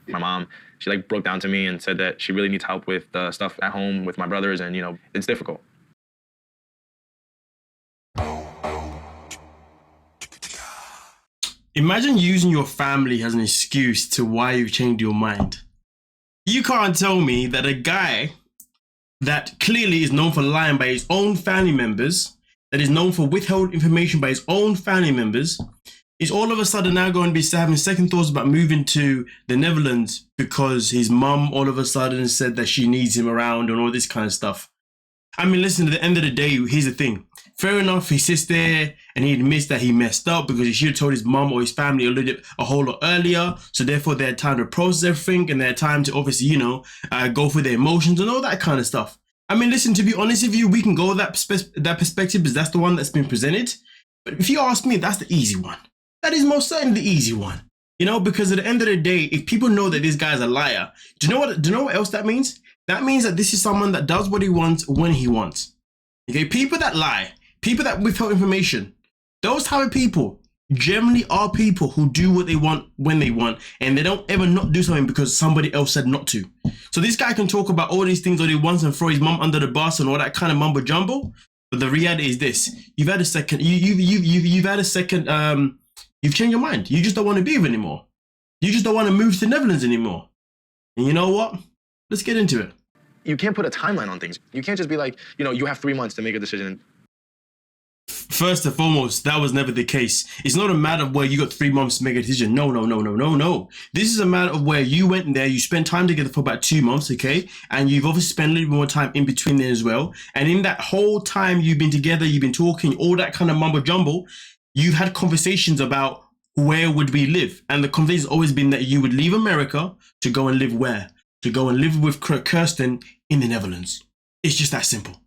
My mom, she like broke down to me and said that she really needs help with stuff at home with my brothers, and it's difficult. Imagine using your family as an excuse to why you've changed your mind. You can't tell me that a guy that clearly is known for lying by his own family members, that is known for withheld information by his own family members, is all of a sudden now going to be having second thoughts about moving to the Netherlands because his mum all of a sudden said that she needs him around and all this kind of stuff. I mean, listen, at the end of the day, here's the thing. Fair enough, he sits there and he admits that he messed up because he should have told his mum or his family a whole lot earlier. So therefore, they had time to process everything and they had time to obviously, go for their emotions and all that kind of stuff. I mean, listen, to be honest with you, we can go that perspective because that's the one that's been presented. But if you ask me, that's the easy one. That is most certainly the easy one. Because at the end of the day, if people know that this guy's a liar, do you know what else that means? That means that this is someone that does what he wants when he wants. Okay, people that lie, people that withhold information, those type of people generally are people who do what they want when they want, and they don't ever not do something because somebody else said not to. So this guy can talk about all these things all he wants and throw his mum under the bus and all that kind of mumbo jumbo, but the reality is this: you've had a second, you've changed your mind. You just don't want to be with anymore. You just don't want to move to the Netherlands anymore. And you know what? Let's get into it. You can't put a timeline on things. You can't just be like, you have 3 months to make a decision. First and foremost, that was never the case. It's not a matter of where you got 3 months to make a decision. No. This is a matter of where you went there, you spent time together for about 2 months, okay? And you've obviously spent a little bit more time in between there as well. And in that whole time you've been together, you've been talking, all that kind of mumbo jumbo, you've had conversations about where would we live. And the conversation has always been that you would leave America to go and live where? To go and live with Kirsten in the Netherlands. It's just that simple.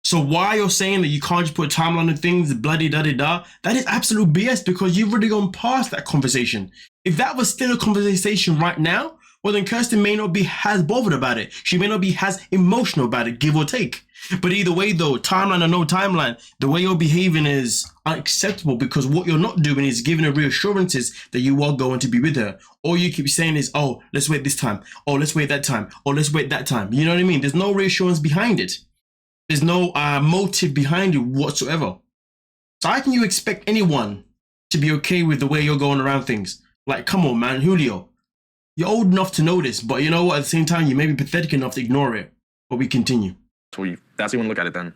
So why you're saying that you can't just put a timeline on things, bloody da-da-da, that is absolute BS because you've already gone past that conversation. If that was still a conversation right now, well then Kirsten may not be as bothered about it. She may not be as emotional about it, give or take. But either way though, timeline or no timeline, the way you're behaving is unacceptable because what you're not doing is giving her reassurances that you are going to be with her. All you keep saying is, oh, let's wait this time. Oh, let's wait that time. Oh, let's wait that time. You know what I mean? There's no reassurance behind it. There's no motive behind it whatsoever. So how can you expect anyone to be okay with the way you're going around things? Like, come on, man, Julio. You're old enough to know this, but you know what? At the same time, you may be pathetic enough to ignore it. But we continue. So that's how you want to look at it then.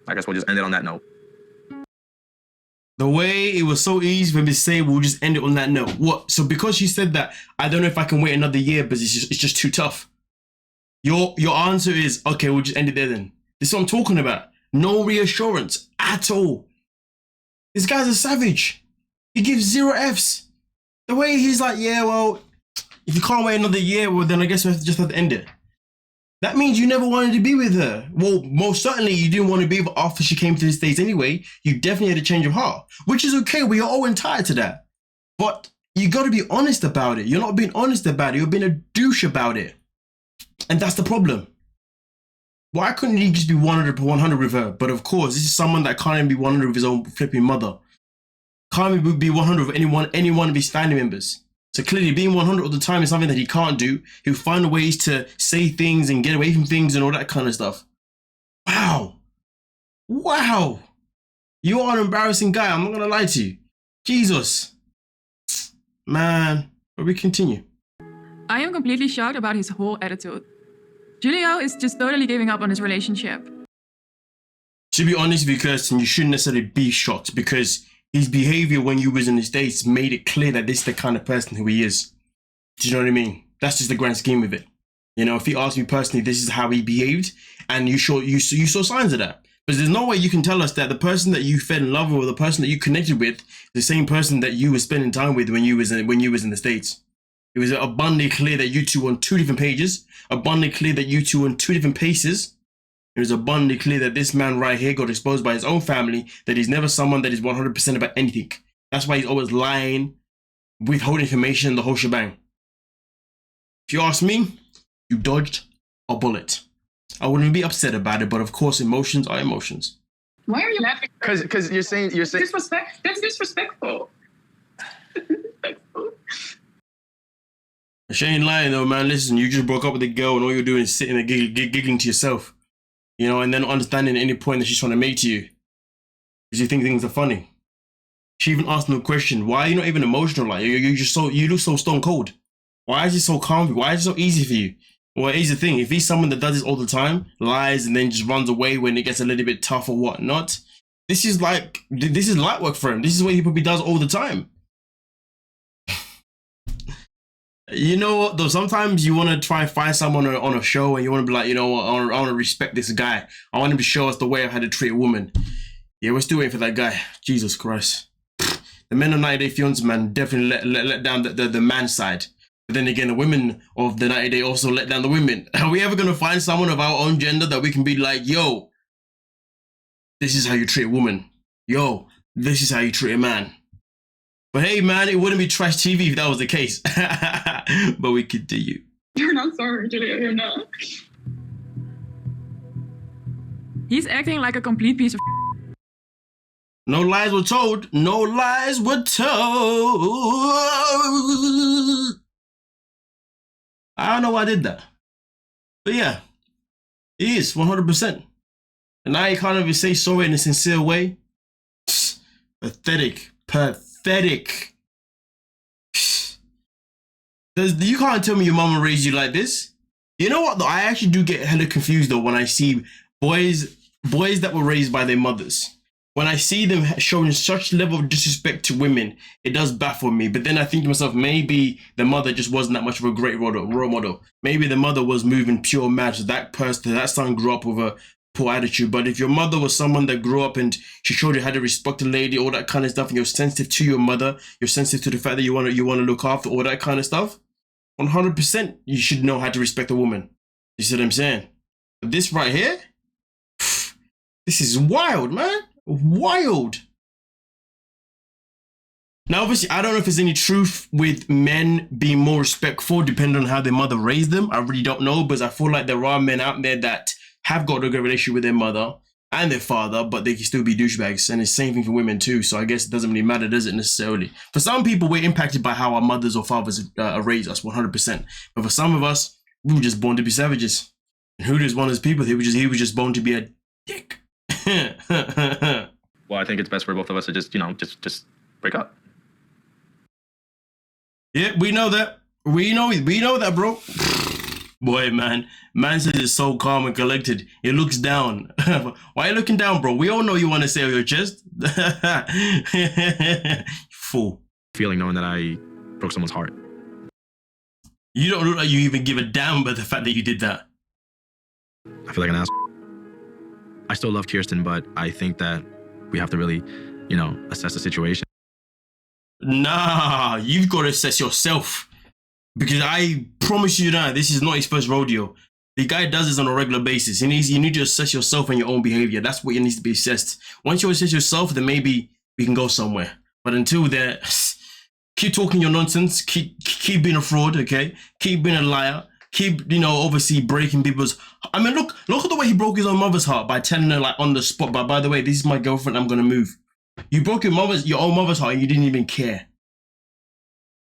I guess we'll just end it on that note. The way it was so easy for me to say, we'll just end it on that note. What? So because she said that, I don't know if I can wait another year, but it's just too tough. Your answer is, okay, we'll just end it there then. This is what I'm talking about. No reassurance at all. This guy's a savage. He gives 0 Fs. The way he's like, yeah, well, if you can't wait another year, well, then I guess we just have to end it. That means you never wanted to be with her. Well, most certainly you didn't want to be with her after she came to the States anyway. You definitely had a change of heart, which is okay. We are all entitled to that. But you got to be honest about it. You're not being honest about it. You're being a douche about it. And that's the problem. Why couldn't he just be 100 with her? But of course, this is someone that can't even be 100 with his own flipping mother. Can't even be 100 with anyone of his family members. So clearly being 100 all the time is something that he can't do. He'll find ways to say things and get away from things and all that kind of stuff. Wow. You are an embarrassing guy. I'm not going to lie to you. Jesus. Man. But we continue. I am completely shocked about his whole attitude. Julio is just totally giving up on his relationship. To be honest with you, Kirsten, you shouldn't necessarily be shocked because his behavior when you was in the States made it clear that this is the kind of person who he is. Do you know what I mean? That's just the grand scheme of it. If you ask me personally, this is how he behaved, and you saw signs of that. But there's no way you can tell us that the person that you fell in love with or the person that you connected with is the same person that you were spending time with when you was in the States. It was abundantly clear that you two were on 2 different pages, abundantly clear that you two were on 2 different paces. It was abundantly clear that this man right here got exposed by his own family, that he's never someone that is 100% about anything. That's why he's always lying, withholding information, the whole shebang. If you ask me, you dodged a bullet. I wouldn't be upset about it, but of course, emotions are emotions. Why are you laughing? Because you're saying That's disrespectful. She ain't lying though, man. Listen, you just broke up with a girl and all you're doing is sitting there giggling to yourself. You know, and then understanding any point that she's trying to make to you. Because you think things are funny. She even asked him a question. Why are you not even emotional? Like, you look so stone cold. Why is it so calm? Why is it so easy for you? Well, here's the thing. If he's someone that does this all the time, lies and then just runs away when it gets a little bit tough or whatnot, this is light work for him. This is what he probably does all the time. You know what, though? Sometimes you want to try and find someone on a show and you want to be like, you know what, I want to respect this guy. I want him to show us the way of how to treat a woman. Yeah, we're still waiting for that guy. Jesus Christ. The men of 90 Day Fiancé, man, definitely let down the man side. But then again, the women of the 90 Day also let down the women. Are we ever going to find someone of our own gender that we can be like, yo, this is how you treat a woman. Yo, this is how you treat a man. But hey, man, it wouldn't be trash TV if that was the case. But we continue. You're not sorry, Julio. You're not. He's acting like a complete piece of. No lies were told. No lies were told. I don't know why I did that. But yeah, he is 100%. And now he can't even say sorry in a sincere way. Pathetic. Pathetic. You can't tell me your mama raised you like this. You know what though? I actually do get hella confused though when I see boys that were raised by their mothers. When I see them showing such level of disrespect to women, it does baffle me. But then I think to myself, maybe the mother just wasn't that much of a great role model. Maybe the mother was moving pure mad. So that son grew up with a poor attitude. But if your mother was someone that grew up and she showed you how to respect a lady, all that kind of stuff, and you're sensitive to your mother, you're sensitive to the fact that you want to look after all that kind of stuff, 100% you should know how to respect a woman. You see what I'm saying? But this right here, this is wild, man. Wild. Now, obviously, I don't know if there's any truth with men being more respectful depending on how their mother raised them. I really don't know, because I feel like there are men out there that have got a good relationship with their mother and their father, but they can still be douchebags. And it's the same thing for women too. So I guess it doesn't really matter, does it, necessarily? For some people, we're impacted by how our mothers or fathers raised us, 100%. But for some of us, we were just born to be savages. And who is one of those people? He was just born to be a dick. Well, I think it's best for both of us to just break up. Yeah, we know that. We know that, bro. Boy, man says it's so calm and collected. He looks down. Why are you looking down, bro? We all know you want to say on your chest. Fool. Feeling knowing that I broke someone's heart. You don't look like you even give a damn about the fact that you did that. I feel like an asshole. I still love Kirsten, but I think that we have to really, assess the situation. Nah, you've got to assess yourself. Because I promise you now, this is not his first rodeo. The guy does this on a regular basis. You need to assess yourself and your own behavior. That's what needs to be assessed. Once you assess yourself, then maybe we can go somewhere. But until then, keep talking your nonsense. Keep being a fraud, okay? Keep being a liar. Keep, obviously breaking people's... I mean, look at the way he broke his own mother's heart by telling her, like, on the spot, but by the way, this is my girlfriend, I'm going to move. You broke your own mother's heart and you didn't even care.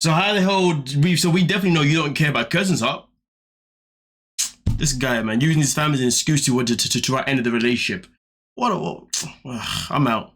So how the hell... So we definitely know you don't care about Kirsten's heart. This guy, man, using his family as an excuse to try to end the relationship. I'm out.